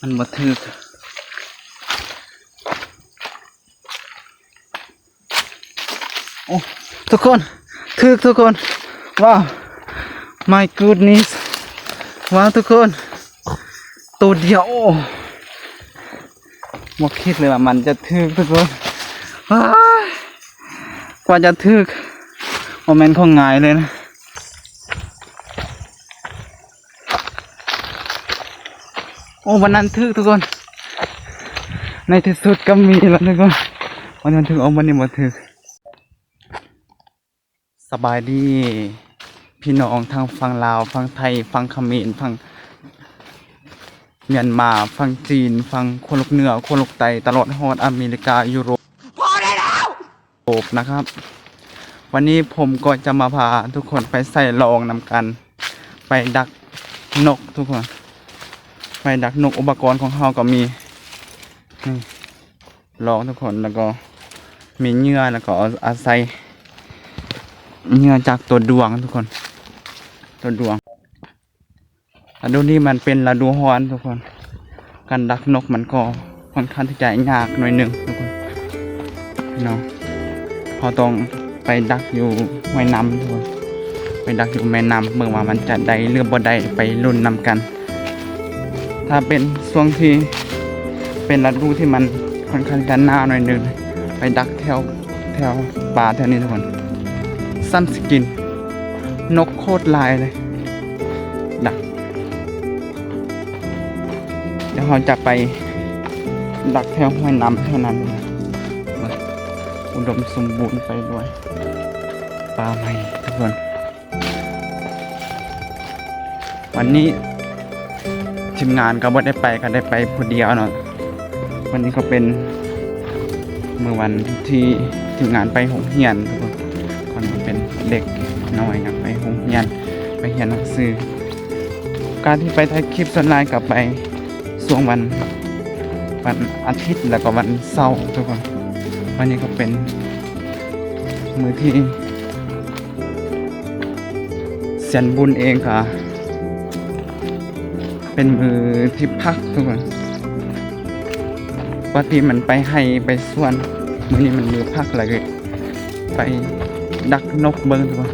มันบ่ถึกโอ้ทุกคนถึกทุกคนว้าว my goodness ว้าวทุกคนตัวเดียวบ่คิดเลยว่ามันจะถึกทุกคนกว่าจะถึกโมเมนต์ของง่ายเลยนะโอ้วันนั้นถึกทุกคนในที่สุดก็มีแล้วทุกคนวันนั้นถึกวันนี้บ่ถึกสบายดีพี่น้องทางฝั่งลาวฝั่งไทยฝั่งเขมรฝั่งเมียนมาฝั่งจีนฝั่งคนลูกเหนือคนลูกไตตลอดฮอดอเมริกายุโรปพอได้แล้วนะครับวันนี้ผมก็จะมาพาทุกคนไปใส่ลองนำกันไปดักนกทุกคนไปดักนกอุปกรณ์ของเราก็มีนี่ลองทุกคนแล้วก็มีเหยื่อแล้วก็อาศัยเหยื่อจากตัวดวงทุกคนตัวดวงฤดูนี้มันเป็นฤดูร้อนทุกคนการดักนกมันก็ค่อนข้างที่จะยากหน่อยหนึ่งทุกคนเนาะพอต้องไปดักอยู่แม่น้ำทุกคนไปดักอยู่แม่น้ำเมื่อว่ามันจะได้หรือบ่ได้ไปลุ้นนำกันถ้าเป็นช่วงที่เป็นฤดูที่มันค่อนข้างจะหนาวหน่อยหนึ่งไปดักแถวป่าแถวนี้ทุกคนซ้ำสกินนกโคตรลายเลยดักเดี๋ยวเราจะไปดักแถวห้วยน้ำเท่านั้นอุดมสมบูรณ์ไปด้วยปลาใหม่ทุกคนวันนี้ทีมงานก็บ่ได้ไปก็ได้ไปผู้เดียวเนาะวันนี้ก็เป็นเมื่อวันที่ทีมงานไปโรงเรียนทุกคนก่อนเป็นเด็กน้อยนะไปโรงเรียนไปเรียนหนังสือการที่ไปถ่ายคลิปส่วนหลายกลับไปช่วงวันอาทิตย์แล้วก็วันเสาร์ทุกคนวันนี้ก็เป็นมือที่เสียนบุญเองค่ะเป็นมือที่พักทุกคนปกติมันไปให้ไปส่วนมือนี้มันมือพักเลยไปดักนกเบิ้งทุกคน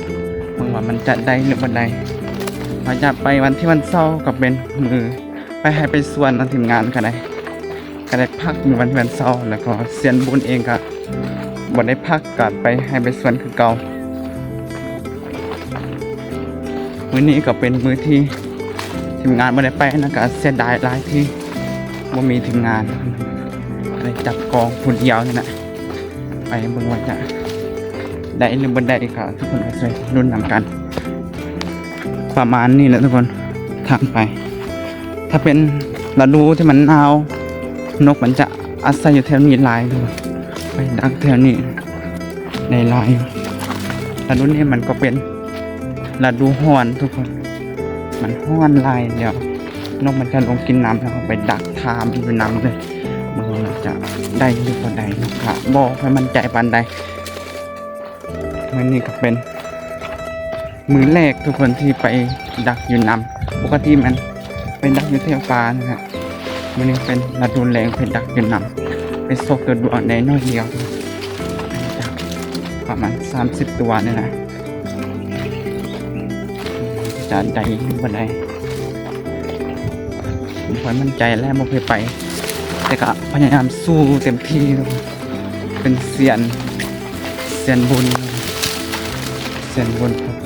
เมื่อว่ามันจะได้หรือบ่ได้เราจะไปวันที่วันเสาร์ก็เป็นมือไปให้ไปส่วนทีมงานก็ได้พักมือวันเสาร์แล้วก็เสียนบุญเองก็บ่ได้พักก็ไปให้ไปส่วนคือเก่ามื้อนี้ก็เป็นมื้อที่ทีมงานบ่ได้ไปนะก็เสียดายหลายที่บ่มีทีมงานได้จับกองผู้เดียวนี่นะไปเบิ่งว่าจะได้หรือบ่ได้ก็ทุกคนก็ช่วยลุ้นนำกันประมาณนี้แหละทุกคนทางไปถ้าเป็นฤดูที่มันหนาวนกมันจะอาศัยอยู่แถวนี้หลายเลยไปดักแถวนี้ในหลายฤดูนี้มันก็เป็นฤดูร้อนทุกคนมันร้อนหลายเดียวนกมันจะลงกินน้ำแล้วไปดักทามอยู่น้ำเลยมันจะได้หรือบ่ได้นะครับบอกให้มันใจปานใดมื้อนี้ก็เป็นมื้อแรกทุกคนที่ไปดักอยู่น้ำปกติมันไปดักอยู่แถวป่านะครับมื้อนี้เป็นฤดูแล้งไปดักอยู่น้ำไปซกตัวดวงได้น้อยเดียวประมาณ30ตัวนี่นะจะได้หรือบ่ได้ผมค่อยมั่นใจแล้วบ่เคยไปแต่ก็พยายามสู้เต็มที่เป็นเซียนบุญ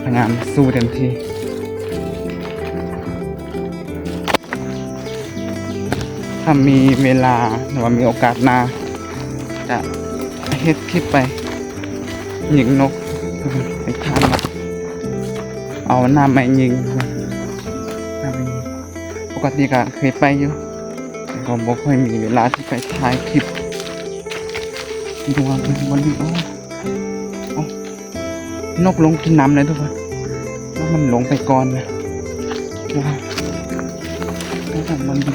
พยายามสู้เต็มที่ถ้ามีเวลาหรือว่ามีโอกาสหน้าจะเฮ็ดคลิปไปยิงนกไปทานมาเอาหน้าไม้ยิงปกติก็เคยไปอยู่ก็บ่ค่อยมีเวลาที่ไปถ่ายคลิปดูว่าวันนี้นกลงกินน้ำเลยทุกคนนกมันลงไปก่อนนะว้าวมันน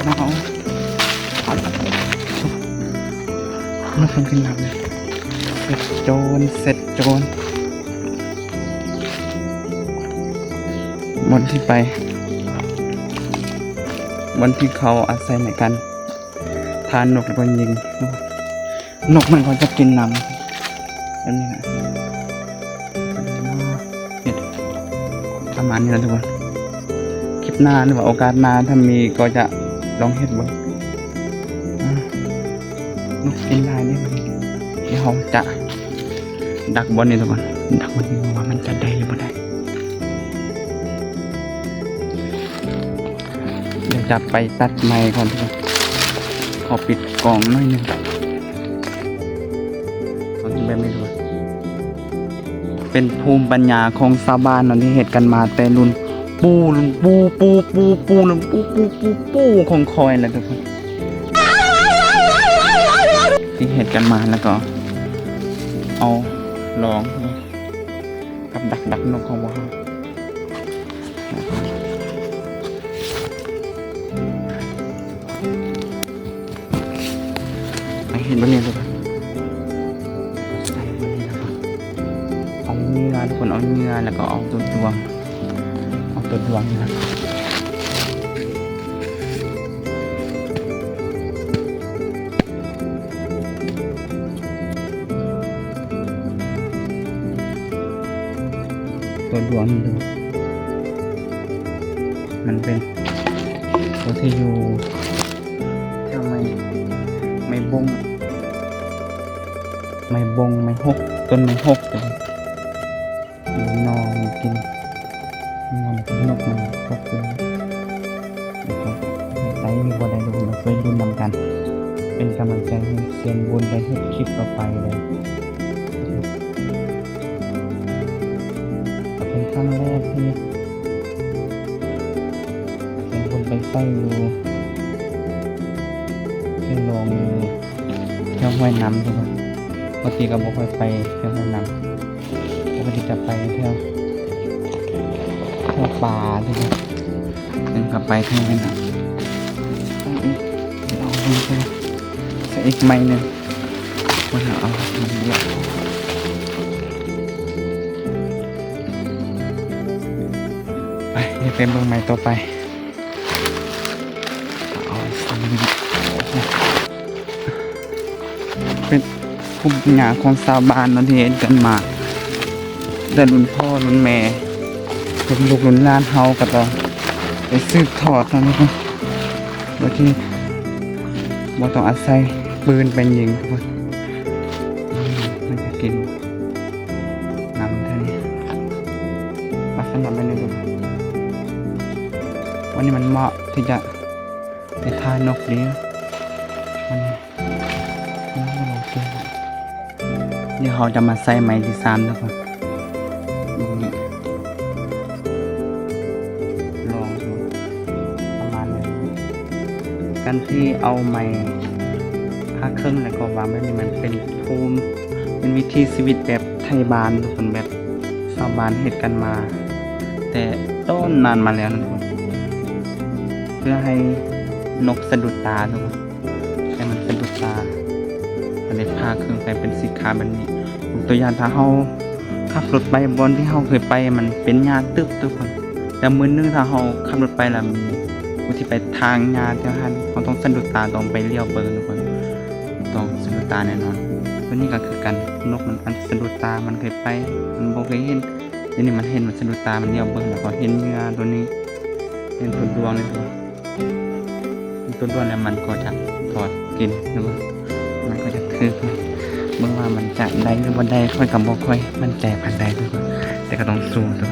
กลงกินน้ำเลยเสร็จโจรบนที่เขาอาศัยในการ ทานนกแล้วก็ยิงนกมันก็จะกินน้ำแบบนี้นะเนี่ยประมาณนี้นะทุกคนคลิปหน้าหรือว่าโอกาสหน้าถ้ามีก็จะลองเฮ็ดบ่นกกินได้เนี่ยมันเดี๋ยวเราจะดักบอลนี่ทุกคนดักบอลนี่ว่ามันจะได้หรือไม่ได้เดี๋ยวจะไปตัดไมค์ก่อนทุกคนขอปิดกล่องหน่อยหนึงตอนนี้แบบไม่รู้เป็นภูมิปัญญาของชาวบ้านที่เหตุกันมาแต่รุ่นปูรุ่นปูรุ่นปูของคอยแหละทุกคนที่เหตุกันมาแล้วก็เอาลองกับดักนกของเราไปเห็นบ้างเนี่ยทุกคนใส่บ้างนี่นะครับเอาเนื้อทุกคนเอาเนื้อแล้วก็เอาตัวดวงนะครับตัวดวงนี่ดูมันเป็นตัวที่อยู่ทำไมไม่บงไม่หกต้นไม่หกเลยนอนกินนกมันก็คือไอ้มีบอได้ดูมาช่วยรุ่นนำกัน เป็นกำลังใจให้เซียนบุญได้เฮ็ดคลิปต่อไปเลยเป็นครั้งแรกที่เซียนบุญไปใส่อยู่ที่ลงเที่ยวห้วยน้ำทุกคนปกติก็บ่ค่อยไปเที่ยวห้วยน้ำปกติจะไปเที่ยวป่าทุกคนเป็นกลับไปเที่ยวห้วยน้ำเราดูไปใส่อีกไม้หนึ่งว่าเอามันเยอะไปเดี๋ยวเป็นเบื้องไม้ต่อไปเอาสังเป็นภูมิปัญญาของชาวบ้านนั่นที่เห็นกันมาแต่รุ่นพ่อรุ่นแม่รุ่นลูกรุ่นหลานเฮาก็ต้องไปสืบทอดนั่นนี่ครับบางทีบ่ต้องอาศัยปืนเป็นยิงทุกคนมันจะกินน้ำเท่านี้ลักษณะเป็นยังไงวันนี้มันเหมาะที่จะไปทานนกเลี้ยงวันนี้เดี๋ยวเขาจะมาใส่ไม้ที่3ทุกคนลองดูประมาณนี้กันที่เอาไม้ผ้าเครื่องแล้วก็วางแบบนี้มันเป็นภูมิเป็นวิธีชีวิตแบบไทยบ้านทุกคนแบบชาวบ้านเฮ็ดกันมาแต่ต้นนานมาแล้วนะทุกคนเพื่อให้นกสะดุดตาทุกคนให้มันสะดุดตาก็เลยผ้าเครื่องไปเป็นสีขาวแบบนี้ตัวอย่างถ้าเราขับรถไปบนที่เราเคยไปมันเป็นหญ้าตึบทุกคนแต่มื้อนึงถ้าเราขับรถไปแล้วมีผู้ที่ไปทางหญ้าเท่านั้นเราต้องสะดุดตาต้องไปเลี้ยวเบิ่งทุกคนต้องสะดุดตาแน่นอนตัวนี้ก็คือกันนกมันสะดุดตามันเคยไปมันบ่เคยเห็นทีนี้มันเห็นมันสะดุดตามันเลี้ยวเบิ่งแล้วก็เห็นเหยื่อตัวนี้เห็นตัวดวงเลยตัวดวงแล้วมันก็จะถอดกินหรือว่ามันก็จะคือเมื่อว่ามันจะได้หรือว่าได้ค่อยกับบ่ค่อยมันใจผ่านได้ทุกคนแต่ก็ต้องสู้ตัว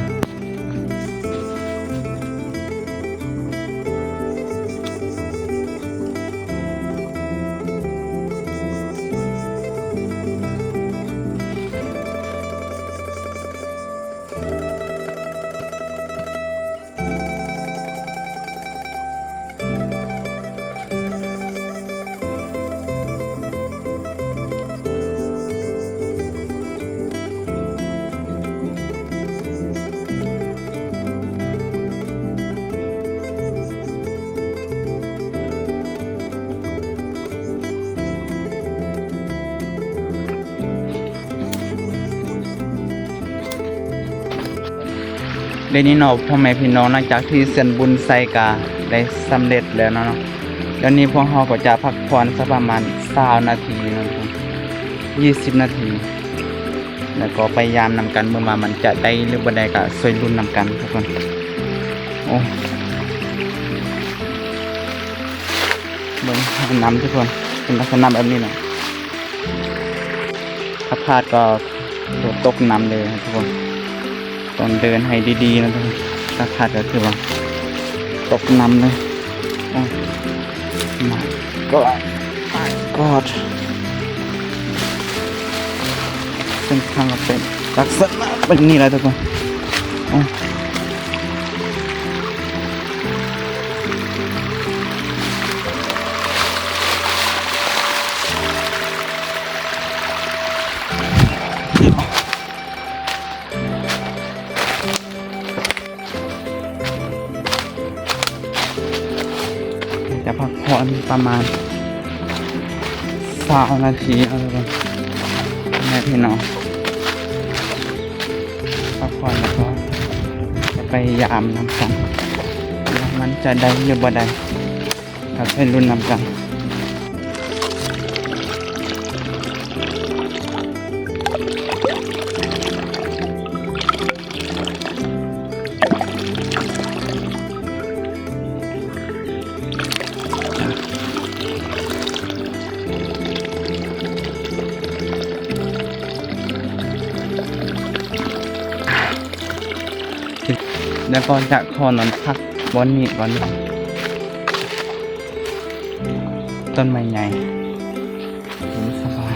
เดี๋ยวนี้เนาะพ่อแม่พี่น้องหลังจากที่เส้นบุญใส่กาได้สำเร็จแล้วเนาะ เดี๋ยวนี้พวกเราก็จะพักผ่อนสักประมาณ20นาทีนะทุกคน20นาที แล้วก็พยายามนำกันเมื่อมามันจะได้หรือบ่ได้ก็ช่วยรุ่นนำกันทุกคนโอ้เบิ่งน้ำทุกคนเป็นลักษณะแบบนี้นะถ้าพลาดก็โดดตกน้ำเลยนะทุกคนต้องเดินให้ดีๆนะทุกคนถ้าพลาดก็คือว่าตกน้ำเลยโอ้มาก็เส้นทางก็เป็นลักษณะเป็นนี่แหละทุกคนโอ้จะพักผ่อนประมาณ20นาทีเอาทุกคนแม่พี่น้องพักผ่อนแล้วก็จะพยายามนำกันว่ามันจะได้หรือบ่ได้ถ้าให้รุ่นนำกันแล้วก็จะขอนอนพักวันนี้ก่อนต้นไม้ใหญ่ผมสบาย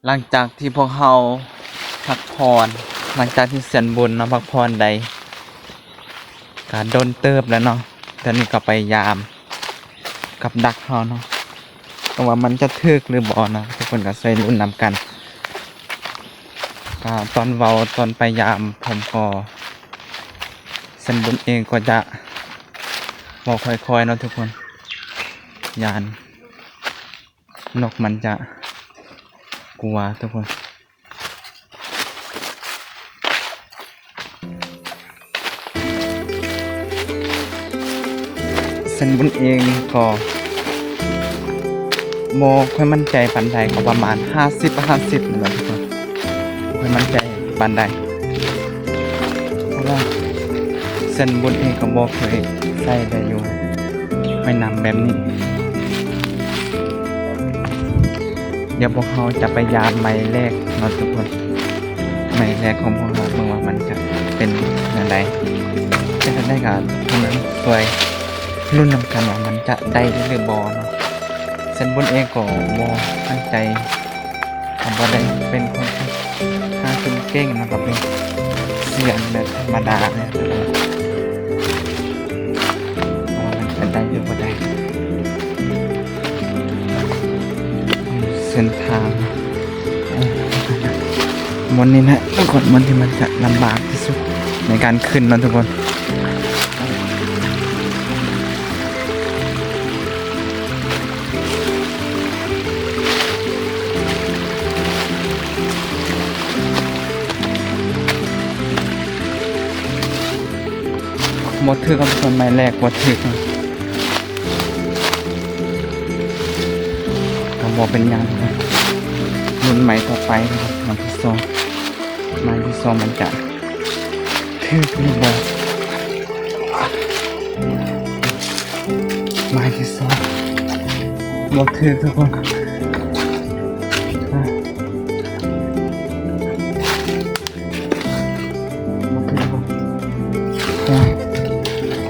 หลังจากที่พวกเราพักผ่อนหลังจากที่เสียนบุญเนาะพักผ่อนใดการโดนเติบแล้วเนาะตอนนี้ก็ไปยามกับดักเขาเนาะแต่ว่ามันจะทึกหรือบ่นะทุกคนก็ใส่รุ่นนำกันก็ตอนเว้าตอนไปยามผมก็เสียนบุญเองก็จะบอกค่อยๆเนาะทุกคนยานนกมันจะกลัวทุกคนเส้นบุญเองก็โมค่อยมั่นใจปันใดก็ประมาณ50นั่นแหละทุกคนค่อยมั่นใจปันใดเพราะว่าเส้นบุญเองก็บอกเคยใส่ได้อยู่ไม่นำแบบนี้เดี๋ยวพวกเขาจะไปยามไม้แรกเนาะทุกคนไม้แรกของพวกเราเมื่อว่ามันจะเป็นอย่างไรจะได้การทำนั้นสวยรุ่นนำกันว่ามันจะได้หรือบอเนาะเส้นบนเองก็โมตั้งใจทำว่าได้เป็นคนที่หาคุณเก่งนะครับเป็นเสียงแบบธรรมดาเนี่ยว่ามันจะได้หรือบ่ได้เส้นทางมันนี่นะทุกคนมันที่มันจะลำบากที่สุดในการขึ้นนะทุกคนหมดถือกับคนไม้แรกหมดถือก็บอกเป็นยังนะรุ่นใหม่ต่อไปนะครับไม้ที่สองมันจะถือหรือบ่ไม้ที่สองหมดถือทุกคน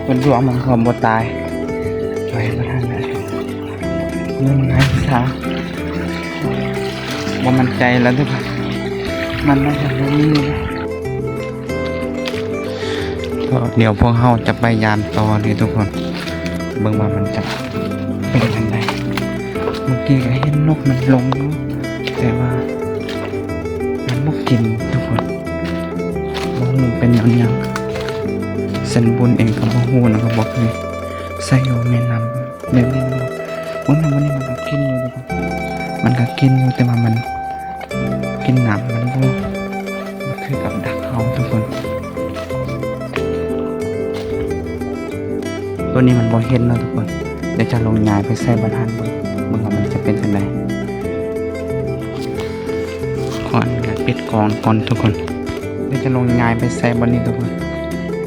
คนดวงมันก็บ่ตายไปมาทางไหนเรื่องไงสาบ่มั่นใจแล้วทุกคนมันน่าจะรู้นี่นะ ก็เดี๋ยวพวกเราจะไปยามต่อเลยทุกคนเบิ่งว่ามันจะเป็นยังไงเมื่อกี้ก็เห็นนกมันลงเนาะแต่ว่ามันบ่กินทุกคนบ่ฮู้เป็นหยังเส้นบุญเองก็บ่ฮู้นะก็บ่เคยใส่อยู่แม่น้ำแบบนี้เนาะวันนี้มันก็กินอยู่ทุกคนมันก็กินอยู่แต่ว่ามันกินน้ำมันบ่คือกับดักเขาทุกคนตัวนี้มันบ่เห็นเนาะทุกคนเดี๋ยวจะลงยายไปใส่บรรทัดมึงว่ามันจะเป็นยังไงขออนุญาตปิดกองก่อนทุกคนเดี๋ยวจะลงยายไปใส่บรรนี้ทุกคน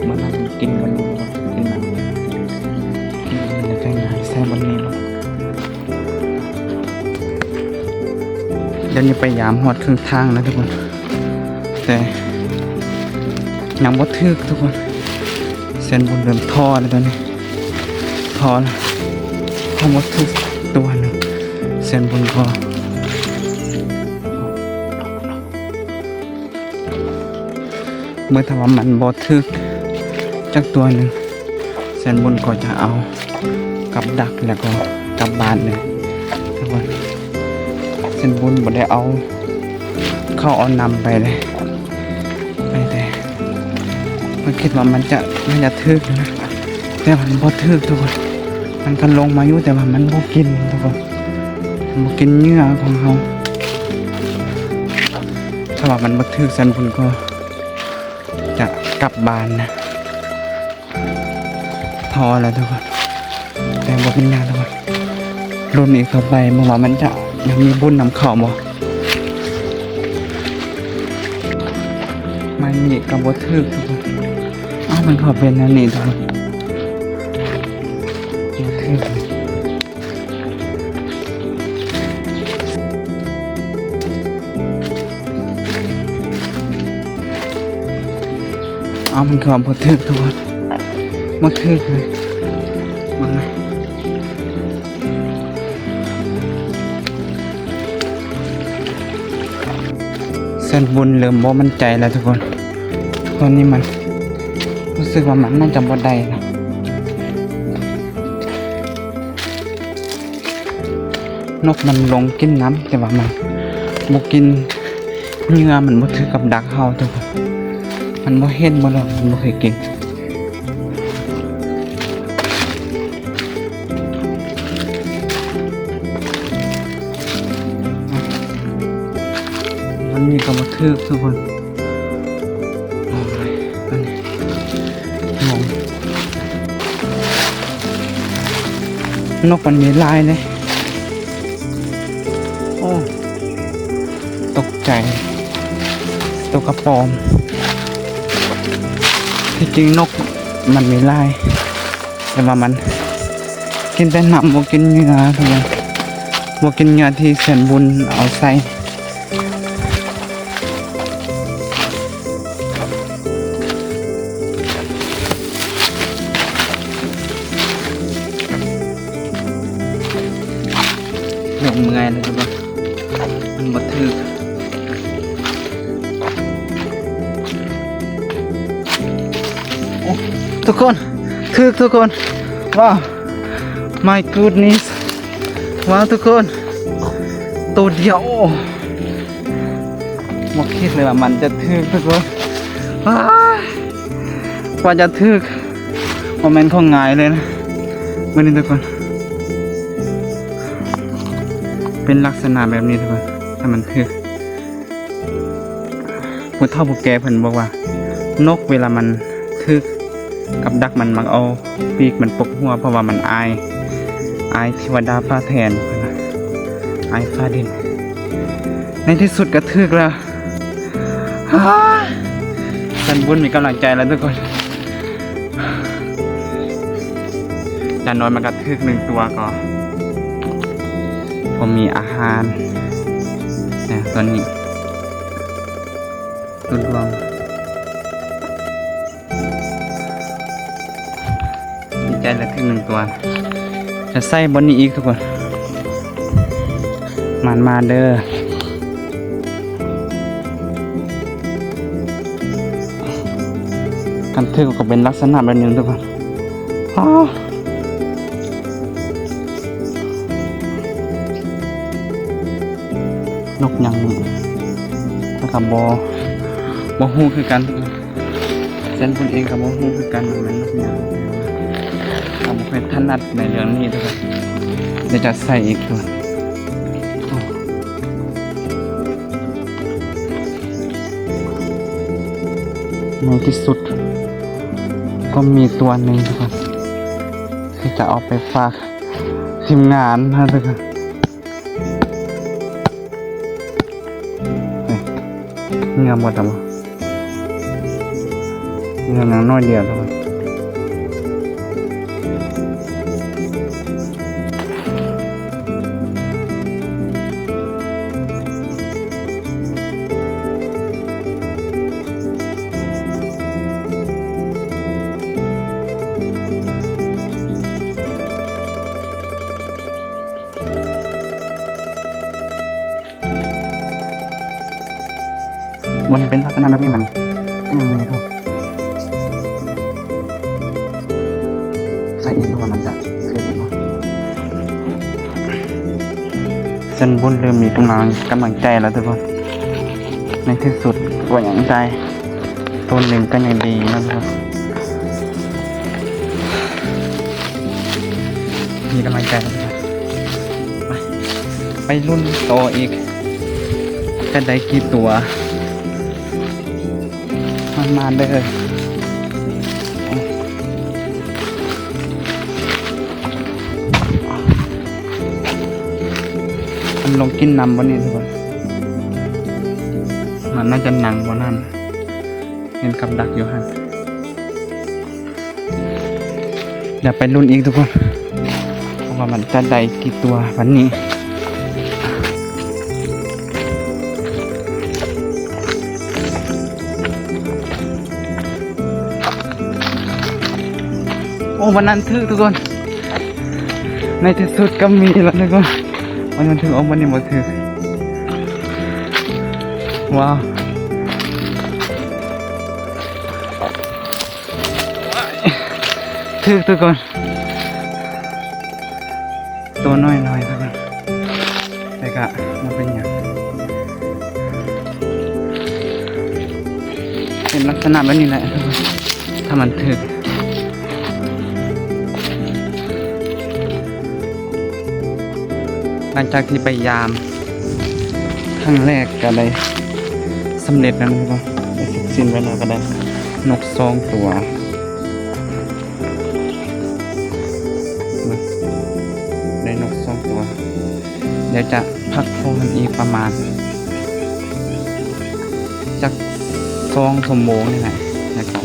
มันกินบรรนี้กินน้ำกินเดี๋ยวจะยายใส่บรรนี้เดี๋ยวนี้ไปยามหอดครึ่งทางแล้วทุกคนแต่ยังบ่ถึกทุกคนเส้นบนเริ่มท่อแล้วตอนนี้ท่อแล้วเขาบ่ถึกตัวหนึ่งเส้นบนก็เมื่อถ้าว่ามันบ่ถึกจักตัวหนึ่งเส้นบนก็จะเอากับดักแล้วก็กลับบ้านเลยทุกคนเส้นบนบ่ได้เอาเข้าเอานำไปเลยไม่ได้มันคิดว่ามันจะทึกนะแต่มันบ่ทึกทุกคนมันก็ลงมาอยู่แต่ว่ามันบ่กินทุกคนมันบ่กินเนื้อของเราถ้าว่ามันบ่ทึกสันพุ่นก็จะกลับบ้านนะทอแล้วทุกคนแต่บ่เป็นหยังทุกคนรุ่นอีกต่อไปเมื่อว่ามันจะยังมีบุญนำเข้าบ่มันนี่กับบททึกทุกคนมันขอเป็นอันนี้ทุกคนทึกมันขอบททึกทุกคนมาทึกเลยมันนะเส้นบุญเริ่มบ่มั่นใจแล้วทุกคนตอนนี้มันรู้สึกว่ามันน่าจะบ่ได้นะนกมันลงกินน้ำแต่ว่ามันบ่กินเนื้อมันบ่ถือกับดักเฮาทุกคนมันบ่เห็นบ่หรอกมันบ่เคยกินมันมีกับบ่ถือทุกคนนกมันมีลายเลยโอ้ตกใจตัวกระปอมที่จริงนกมันมีลายแต่ว่ามันกินแต่น้ำบ่กินเนื้อทุกคนบ่กินเนื้อที่เส้นบุญเอาใส่เมื่อยเลยทุกคนมันบ่ถึกทุกคนถึกทุกคนว้าว my goodness ว้าวทุกคนตัวเดียวบ่คิดเลยว่ามันจะถึกทุกคนกว่าจะถึกโมเมนต์ของง่ายเลยนะวันนี้ทุกคนเป็นลักษณะแบบนี้ทุกคนถ้ามันคือผู้เฒ่าผู้แก่เพิ่นบอกว่านกเวลามันทึกกับดักมันมักเอาปีกมันปกหัวเพราะว่ามันอายเทวดาฟ้าแทนอายฟ้าดินในที่สุดก็ทึกแล้วท่านบุญมีกำลังใจแล้วทุกคนจานน้อยมันก็ทึก1ตัวก็ผมมีอาหารตัวนี้ตัวดวงดีใจแล้วถึง1ตัวจะใส่บนนี้อีกทุกคนมาเด้อท กันทึกก็เป็นลักษณะแบบนี้ทุกคนนกยังแล้วกับ่ฮู้คือกันทุกคนเส้นบุญเองกับบ่ฮู้คือกันเหมือนนกยังผมเคยถนัดในเรื่องนี้ทุกคนเดี๋ยวจะใส่อีกตัวในที่สุดก็มีตัวหนึ่งทุกคนที่จะเอาไปฝากทีมงานนะทุกคนเงื่อหมดแล้วเงื่อน้อยเดียวทุกคนมันเป็นลักษณะแบบนี้มันมีทุกใส่อีกตัวมันจะเกิดอีกเส้นบุญเริ่มมีกำลังใจแล้วทุกคนในที่สุดว่าอย่างใจตัวหนึ่งก็ยังดีนะทุกคนมีกำลังใจแล้วทุกคนไปรุ่นโตอีกจะได้กี่ตัวมาเด้อมันลงกินน้ำบนนี้ทุกคนมันน่าจะหนังบนนั่นเห็นกับดักอยู่ฮะเดี๋ยวไปรุ่นอีกทุกคนว่ามันจะได้กี่ตัววันนี้โอ้วันนั้นทึกทุกคนในที่สุดก็มีแล้วทุกคนวันนั้นถึงวันนี้หมดทึกว้าวทึกทุกคนตัวน้อยทุกคนแต่ก็มันเป็นอย่างเป็นลักษณะแบบนี้แหละทุกคนถ้ามันทึกหลังจากที่ไปยามครั้งแรกก็ได้สำเร็จแล้วนะครับได้เสร็จสิ้นไปแล้วก็ได้นก2 ตัวได้นก2 ตัวเดี๋ยวจะพักโคนอีกประมาณจัก2 ชั่วโมงนี่แหละนะครับ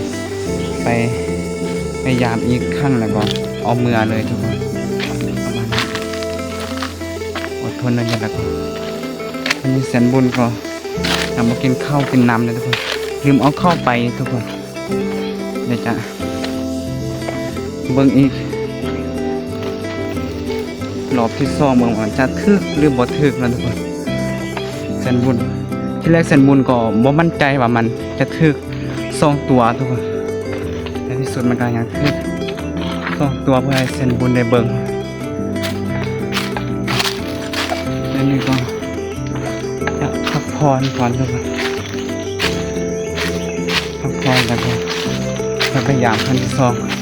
ไปยามอีกครั้งแล้วก็เอาเมื่อเลยทุกคนทนนั่นอย่างไรก็วันนี้แสนบุญก็ทำมากินข้าวกินน้ำเลยทุกคนลืมเอาเข้าไปทุกคนเดี๋ยวจะเบิ่งอีกรอบที่2เบิ่งว่าจะทึกหรือบ่ทึกนะทุกคนแสนบุญที่แรกแสนบุญก็บ่มั่นใจว่ามันจะทึก2 ตัวทุกคนในที่สุดมันก็ยังทึก2 ตัวเพื่อให้แสนบุญได้เบิ่งนี่ก็จะพักผ่อนก่อนทุกคนพักผ่อนแล้วก็พยายามขั้นที่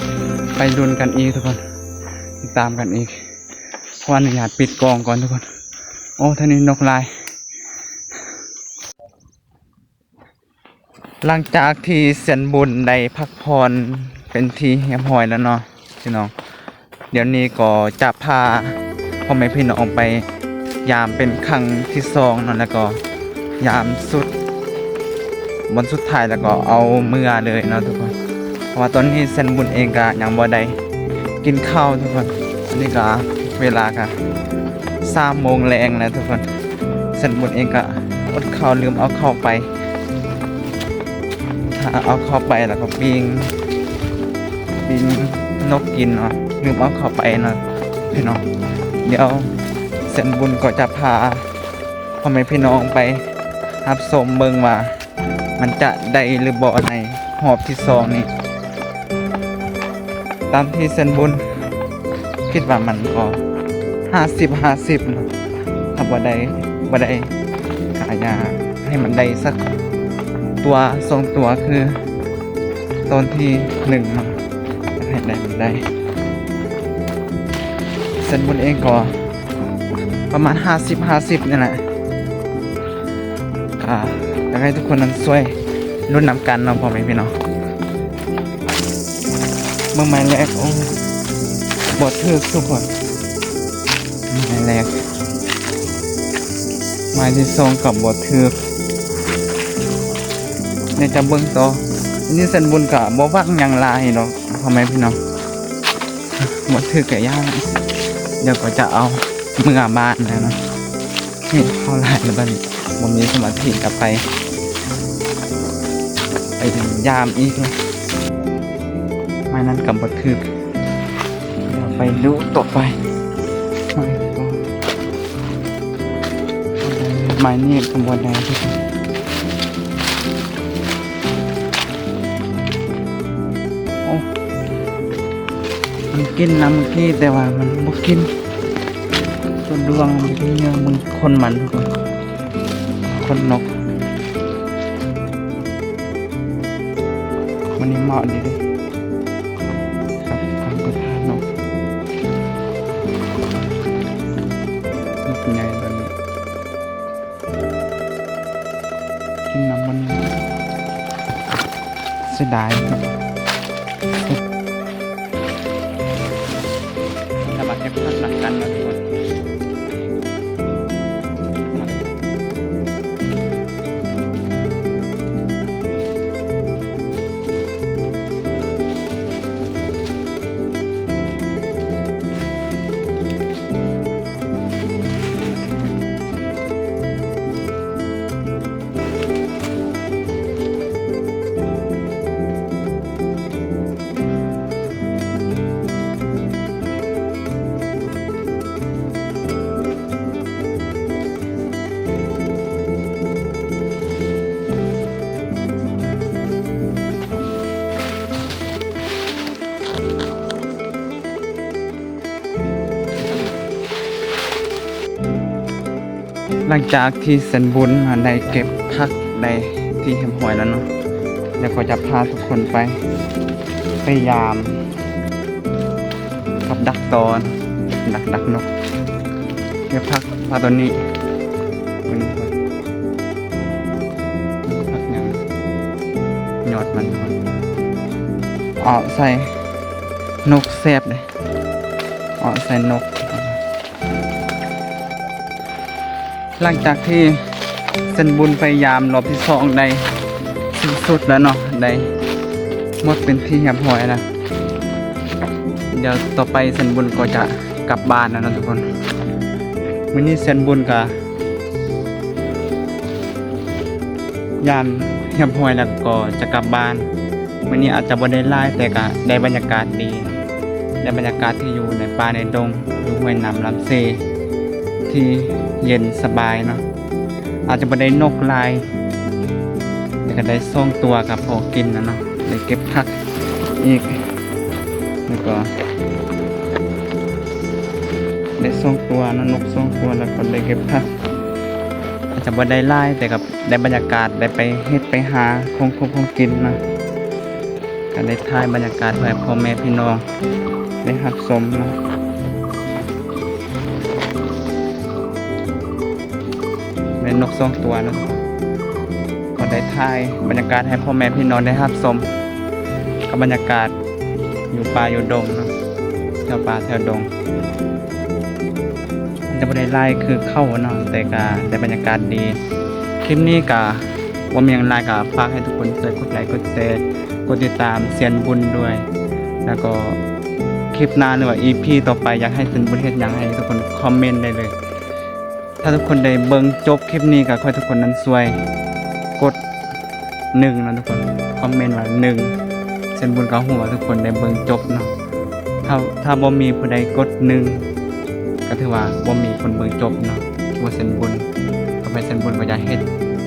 2ไปดุนกันอีกทุกคนติดตามกันอีกเพราะอนุญาตปิดกองก่อนทุกคนโอ้ท่านี้นกลายหลังจากที่เสียนบุญได้พักผ่อนเป็นทีเรียบร้อยแล้วเนาะพี่น้องเดี๋ยวนี้ก็จะพาพ่อแม่พี่น้องไปยามเป็นครั้งที่2นั่นแล้วก็ยามวันสุดท้ายแล้วก็เอาเมื่อเลยเนาะทุกคนเพราะว่าตอนนี้เซนบุญเองก็ยังบ่ได้กินข้าวทุกคนอันนี้ก็เวลาก็3 โมงแรงแล้วทุกคนเซนบุญเองก็อดข้าวลืมเอาเข้าไปถ้าเอาเข้าไปแล้วก็ปิ้งนกกินเนาะลืมเอาเข้าไปเนาะพี่น้องเดี๋ยวเส้นบุญก็จะพาพ่อแม่พี่น้องไปรับชมเมืองว่ามันจะได้หรือบ่ในหอบที่2นี่ ตามที่เส้นบุญคิดว่ามันก็50เนาะถ้าบ่ได้กายาให้มันได้สักตัว2ตัวคือตอนที่1เนาะให้ได้มันได้เส้นบุญเองก็ประมาณ50นี่แหละอยากให้ทุกคนนั้นช่วยรุ่นนำกันเนาะพ่อแม่พี่น้องเมื่อไม้แรกโอ้บดทึกทุกคนไม้แรกไม้ที่2กับบดทึกเนี่ยจะเบิ่งต่อนี่เส้นบุญกับบ่ว่างหยังหลายเนาะพ่อแม่พี่น้องบดทึกก็ย่างเดี๋ยวก็จะเอาเมื่อบ้านแล้วเนาะนี่เข้าหลายแล้วบัดนี้บ่มีสมาธิกลับไปยามอีกเลยไม้นั้นกับบดทึกเดี๋ยวไปดูต่อไปไม้นี่กับบดแดงที่โอ้มันกินน้ำเมื่อกี้แต่ว่ามันบ่กินตัวดวงมันกินเนื้อมันคนมันทุกคนคนนกวันนี้เหมาะดีเลยกับการไปทานนกใหญ่แบบนี้กินน้ำมันเสียดายครับจะมาเก็บพักหลังกันนะทุกคนหลังจากที่เส้นบุญได้เก็บพักได้ที่เห็มหอยแล้วเนาะเดี๋ยวก็จะพาทุกคนไปยามกับดักตอนดักนกเก็บพักปลาตัวนี้มันพักอย่างยอดมันใส่นกแซบเลยใส่นกหลังจากที่เส้นบุญพยายามรอบที่2ได้สิ้นสุดแล้วเนาะได้หมดเป็นที่เรียบร้อยแล้วเดี๋ยวต่อไปเส้นบุญก็จะกลับบ้านแล้วนะทุกคนวันนี้เส้นบุญก็ยามเรียบร้อยแล้วก็จะกลับบ้านวันนี้อาจจะบ่ได้ไล่แต่ก็ได้บรรยากาศดีได้บรรยากาศที่อยู่ในป่าในดงอยู่ห้วยน้ำลำเซที่เย็นสบายเนาะอาจจะไม่ได้นกลายแต่ก็ได้ส่งตัวกับพอกินนะเนาะได้เก็บผักอีกแล้วก็ได้ส่งตัวนะนกส่งตัวแล้วก็ได้เก็บผักอาจจะไม่ได้ไล่แต่กับได้บรรยากาศได้ไปเฮ็ดไปหาของกินนะก็ได้ถ่ายบรรยากาศให้พ่อแม่พี่น้องได้รับชมนะเป็นนก2ตัวนะก็ได้ถ่ายบรรยากาศให้พ่อแม่พี่น้องได้รับชมกับบรรยากาศอยู่ป่าอยู่ดงนะแถวป่าแถวดงมันจะไม่ได้ไล่คือเข้าเนาะแต่ก็ได้บรรยากาศดีคลิปนี้ก็ว่ามีอย่างไรก็ฝากให้ทุกคนช่วยกดไลค์กดแชร์กดติดตามเซียนบุญด้วยแล้วก็คลิปหน้าหรือว่า EP ต่อไปอยากให้เซียนบุญเฮ็ดหยังให้ทุกคนคอมเมนต์ได้เลยถ้าทุกคนได้เบิ่งจบคลิปนี้ก็ขอให้ทุกคนนั้นช่วยกด1นะทุกคนคอมเมนต์ว่า1เส้นบุญก็ฮู้ว่าทุกคนได้เบิ่งจบเนาะถ้าบ่มีผู้ใดกด1ก็ถือว่าบ่มีคนเบิ่งจบเนาะว่าเส้นบุญก็ไปเส้นบุญก็จะเฮ็ด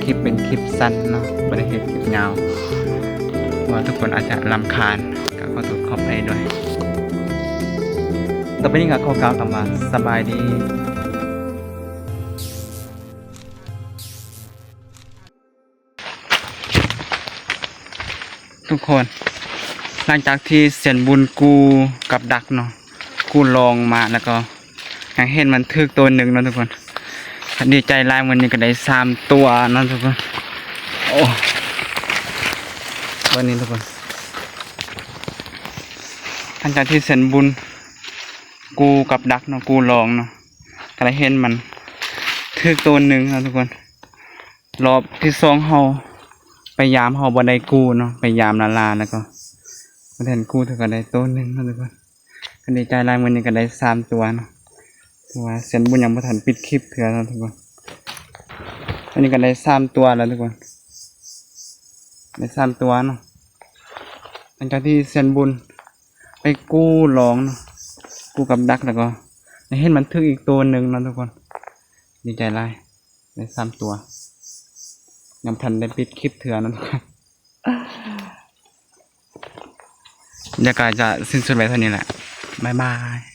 คลิปเป็นคลิปสั้นเนาะบ่ได้เฮ็ดคลิปยาวว่าทุกคนอาจจะรำคาญก็ขอโทษขออภัยด้วย ต่อไปนี้ก็ขอกล่าวคำว่าสบายดีทุกคนหลังจากที่เสียนบุญกูกับดักเนาะกูลองมาแล้วก็ยังเห็นมันทึกตัวหนึ่งเนาะทุกคนดีใจหลายวันนี้ก็ได้3ตัวเนาะทุกคนโอ้วันนี้ทุกคนหลังจากที่เสียนบุญกูกับดักเนาะกูลองเนาะก็ได้เห็นมันทึกตัวหนึ่งเนาะทุกคนรอบที่2เฮาไปยามเฮาบ่ได้กูเนาะไปยามลาแล้วก็บ่ได้กูเท่าก็ได้ตัวหนึ่งเนาะทุกคนก็ดีใจหลายวันนี้ก็ได้3ตัวเนาะถือว่าเสียนบุญยังบ่ทันปิดคลิปเถื่อเนาะทุกคนวันนี้ก็ได้3ตัวแล้วทุกคนได้3ตัวเนาะหลังจากที่เสียนบุญไปกู้ลองเนาะกู้กับดักแล้วก็ได้เห็นมันทึกอีกตัวหนึ่งเนาะทุกคนดีใจหลายได้3ตัวยังทันได้ปิดคลิปเถื่อเนาะทุกคนบรรยากาศจะสิ้นสุดไปเท่านี้แหละบ๊ายบาย